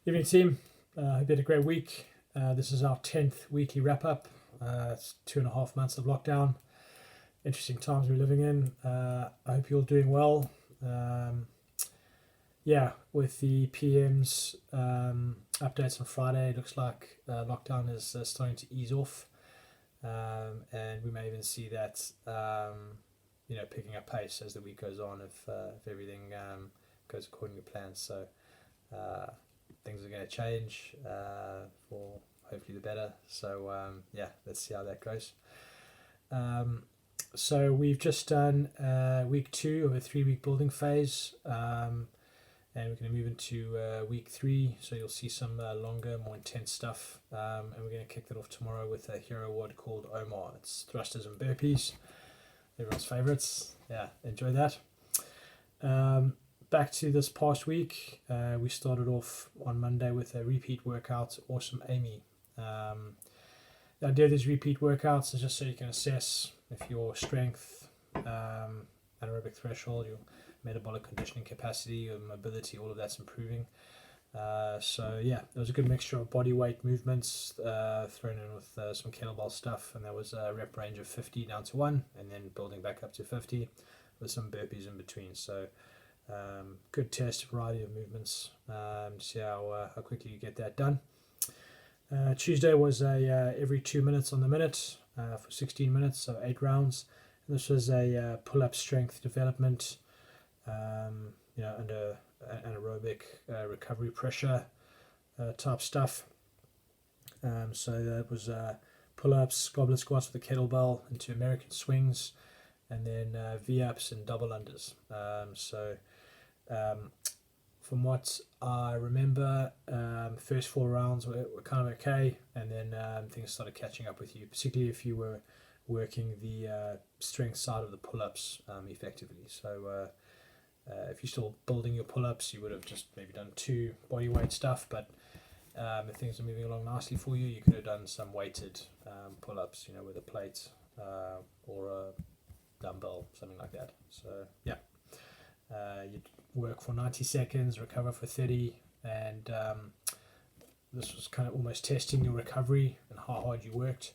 Evening team, hope you had a great week. This is our 10th weekly wrap up. It's 2.5 months of lockdown. Interesting times we're living in. I hope you're all doing well. With the PM's updates on Friday, it looks like lockdown is starting to ease off. And we may even see that picking up pace as the week goes on if everything goes according to plan. So things are going to change for hopefully the better. So let's see how that goes. So we've just done week 2 of a 3-week building phase, and we're going to move into week 3. So you'll see some longer, more intense stuff, and we're going to kick that off tomorrow with a hero WOD called Omar. It's thrusters and burpees, everyone's favorites. Yeah, enjoy that. Back to this past week, we started off on Monday with a repeat workout, Awesome Amy. The idea of these repeat workouts is just so you can assess if your strength, anaerobic threshold, your metabolic conditioning capacity, your mobility, all of that's improving. There was a good mixture of body weight movements thrown in with some kettlebell stuff, and there was a rep range of 50 down to 1, and then building back up to 50 with some burpees in between. So good test, variety of movements, see how quickly you get that done. Tuesday was a every 2 minutes on the minute for 16 minutes, so 8 rounds. And this was a pull-up strength development, under anaerobic recovery pressure type stuff. So that was pull-ups, goblet squats with a kettlebell into American swings, and then V-ups and double unders. From what I remember, first 4 rounds were kind of okay, and then things started catching up with you, particularly if you were working the strength side of the pull-ups effectively. So if you're still building your pull-ups, you would have just maybe done 2 body weight stuff, but if things are moving along nicely for you, you could have done some weighted pull-ups, with a plate or a dumbbell, something like that. So yeah. You'd work for 90 seconds, recover for 30, and this was kind of almost testing your recovery and how hard you worked.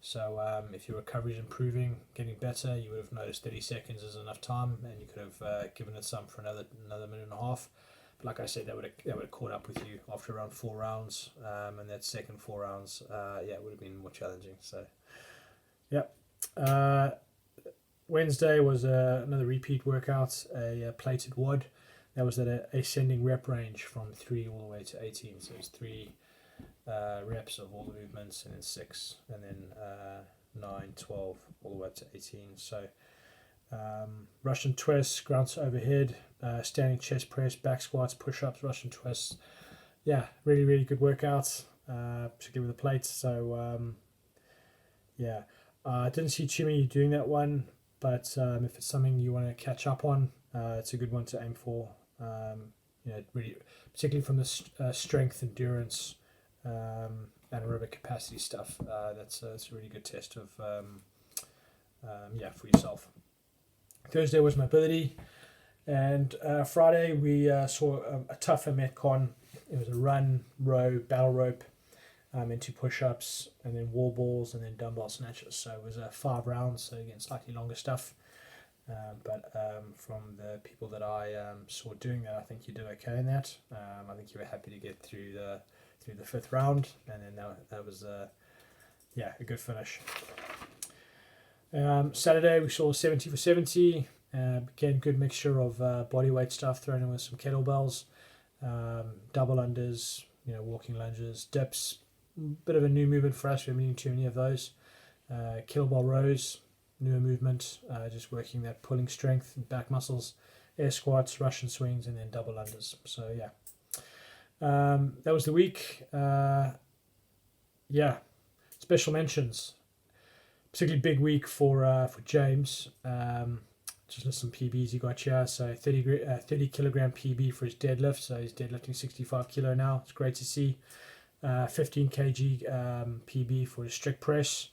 So if your recovery is improving, getting better, you would have noticed 30 seconds is enough time, and you could have given it some for another minute and a half. But like I said, that would have caught up with you after around 4 rounds, and that second 4 rounds, it would have been more challenging. So, yeah. Wednesday was another repeat workout, a plated WOD. That was at a ascending rep range from 3 all the way to 18. So it's 3 reps of all the movements, and then 6, and then 9, 12, all the way up to 18. So Russian twists, grunts overhead, standing chest press, back squats, push-ups, Russian twists. Yeah, really, really good workouts, particularly with the plates. So I didn't see too many doing that one. But if it's something you want to catch up on, it's a good one to aim for. Really, particularly from the strength, endurance, anaerobic capacity stuff. That's a really good test of for yourself. Thursday was mobility, and Friday we saw a tougher metcon. It was a run, row, battle rope, into push-ups, and then wall balls, and then dumbbell snatches. So it was 5 rounds, so again slightly longer stuff. But from the people that I saw doing that, I think you did okay in that. I think you were happy to get through the 5th round, and then that was a good finish. Saturday we saw 70 for 70. Again, good mixture of body weight stuff thrown in with some kettlebells, double unders, walking lunges, dips. Bit of a new movement for us. We're meeting too many of those. Kettlebell rows, newer movement, just working that pulling strength and back muscles, air squats, Russian swings, and then double unders. So yeah, that was the week. Special mentions. Particularly big week for James. Just list some PBs he got here. So 30 kilogram PB for his deadlift. So he's deadlifting 65 kilo now. It's great to see. 15 kg PB for his strict press.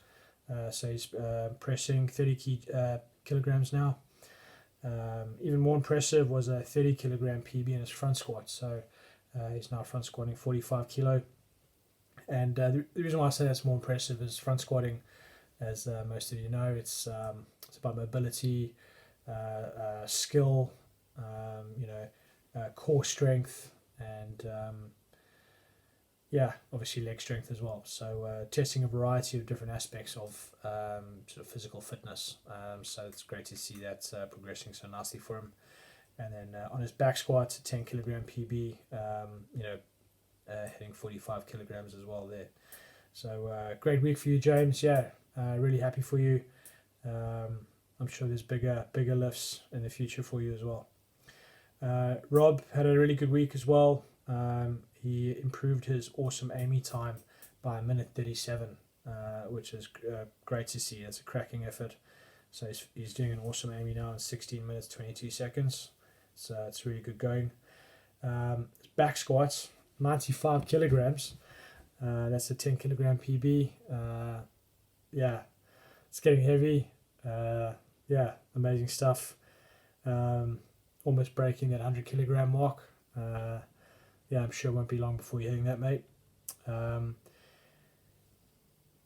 So he's pressing 30 kilograms now. Even more impressive was a 30 kilogram PB in his front squat. So He's now front squatting 45 kilo. And the reason why I say that's more impressive is front squatting, as most of you know, it's about mobility, skill, core strength, and obviously leg strength as well. So testing a variety of different aspects of sort of physical fitness. So it's great to see that progressing so nicely for him. And then on his back squat, 10 kilogram PB, hitting 45 kilograms as well there. So great week for you, James. Yeah, really happy for you. I'm sure there's bigger lifts in the future for you as well. Rob had a really good week as well. He improved his awesome Amy time by 1:37, which is great to see. That's a cracking effort. So he's doing an awesome Amy now in 16 minutes 22 seconds. So it's really good going. Back squats, 95 kilograms. That's a 10 kilogram PB. It's getting heavy. Amazing stuff. Almost breaking that 100 kilogram mark. I'm sure it won't be long before you're hitting that, mate.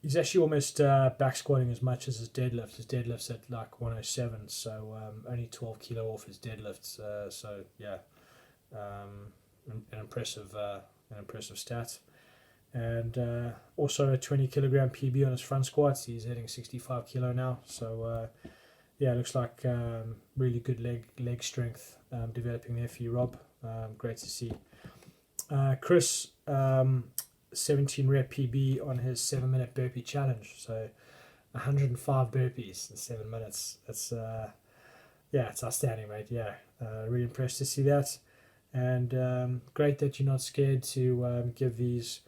He's actually almost back squatting as much as his deadlift. His deadlift's at like 107, so only 12 kilo off his deadlift. An impressive stat. And also a 20 kilogram PB on his front squats. He's hitting 65 kilo now. So it looks like really good leg strength developing there for you, Rob. Great to see. Chris, 17 rep PB on his 7-minute burpee challenge. So 105 burpees in 7 minutes. It's outstanding, mate. Really impressed to see that. And great that you're not scared to give these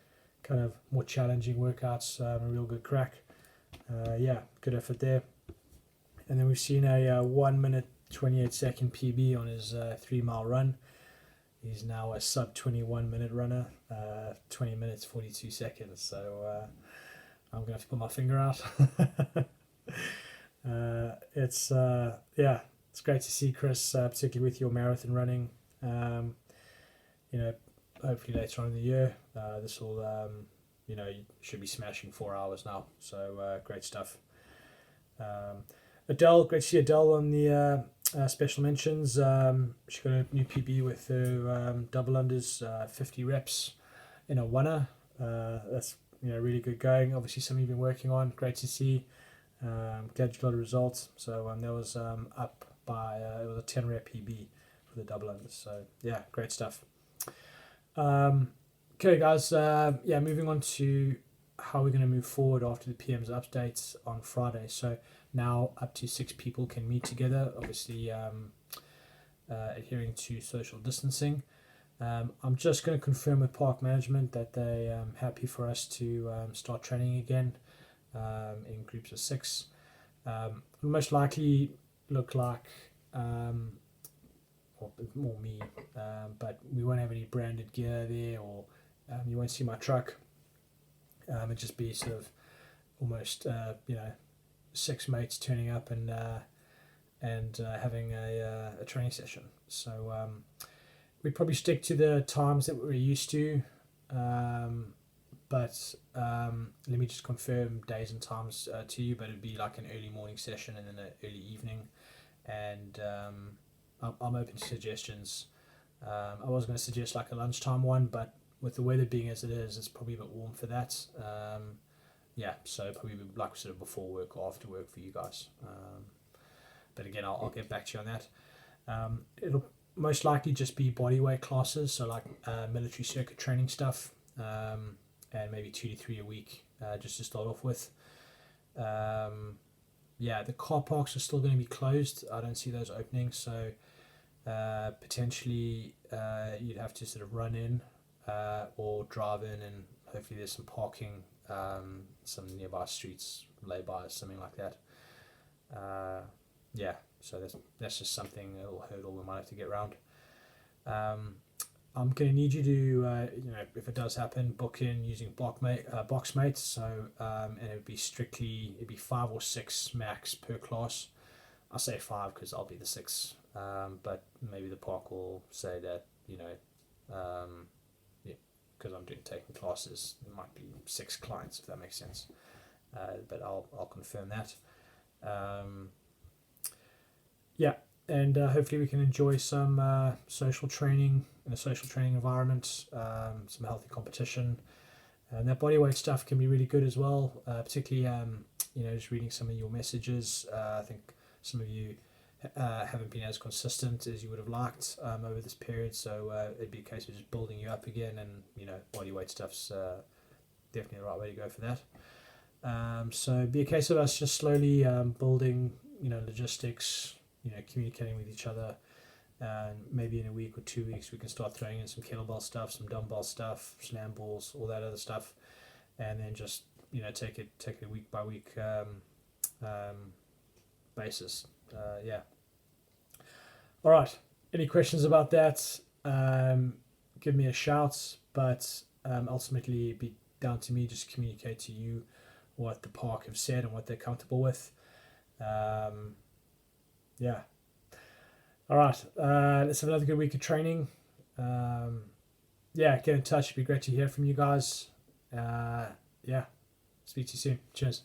kind of more challenging workouts a real good crack. Good effort there. And then we've seen a 1 minute 28 second PB on his 3-mile run. He's now a sub 21 minute runner, 20 minutes 42 seconds. So I'm gonna have to put my finger out. It's great to see, Chris, particularly with your marathon running. Hopefully later on in the year, this will you should be smashing 4 hours now. So great stuff. Adele, great to see Adele on the special mentions. She got a new PB with her double unders, 50 reps in a oneer. That's really good going. Obviously something you've been working on. Great to see. Glad you got a result. So that was up by it was a 10 rep PB for the double unders. So great stuff. Okay, guys. Moving on to how we're going to move forward after the PM's updates on Friday. So now up to 6 people can meet together, obviously adhering to social distancing. I'm just going to confirm with park management that they're happy for us to start training again in groups of 6. Most likely look like more me, but we won't have any branded gear there, or you won't see my truck. It'd just be sort of almost 6 mates turning up and having a training session. So we'd probably stick to the times that we're used to, but let me just confirm days and times to you. But it'd be like an early morning session and then an early evening, and I'm open to suggestions. I was going to suggest like a lunchtime one, but with the weather being as it is, it's probably a bit warm for that. So probably like sort of before work or after work for you guys. But again, I'll get back to you on that. It'll most likely just be bodyweight classes, so like military circuit training stuff, and maybe 2 to 3 a week, just to start off with. The car parks are still going to be closed. I don't see those opening, so potentially you'd have to sort of run in or drive in, and hopefully there's some parking, some nearby streets, lay-by, something like that. So that's just something, a little hurdle we might have to get around. I'm going to need you to, if it does happen, book in using Boxmates. So, and it'd be 5 or 6 max per class. I'll say 5 because I'll be the 6. But maybe the park will say that, because I'm taking classes. It might be 6 clients, if that makes sense. But I'll confirm that. Yeah, and hopefully we can enjoy some social training in a social training environment, some healthy competition. And that bodyweight stuff can be really good as well, particularly just reading some of your messages. I think some of you haven't been as consistent as you would have liked over this period, so it'd be a case of just building you up again, and bodyweight stuff's definitely the right way to go for that. So it'd be a case of us just slowly building, logistics, communicating with each other. And maybe in a week or 2 weeks we can start throwing in some kettlebell stuff, some dumbbell stuff, slam balls, all that other stuff, and then just take it a week by week basis. Yeah. All right. Any questions about that? Give me a shout. But ultimately, it'd be down to me just to communicate to you what the park have said and what they're comfortable with. Yeah. All right, let's have another good week of training. Get in touch. It'd be great to hear from you guys. Yeah, speak to you soon. Cheers.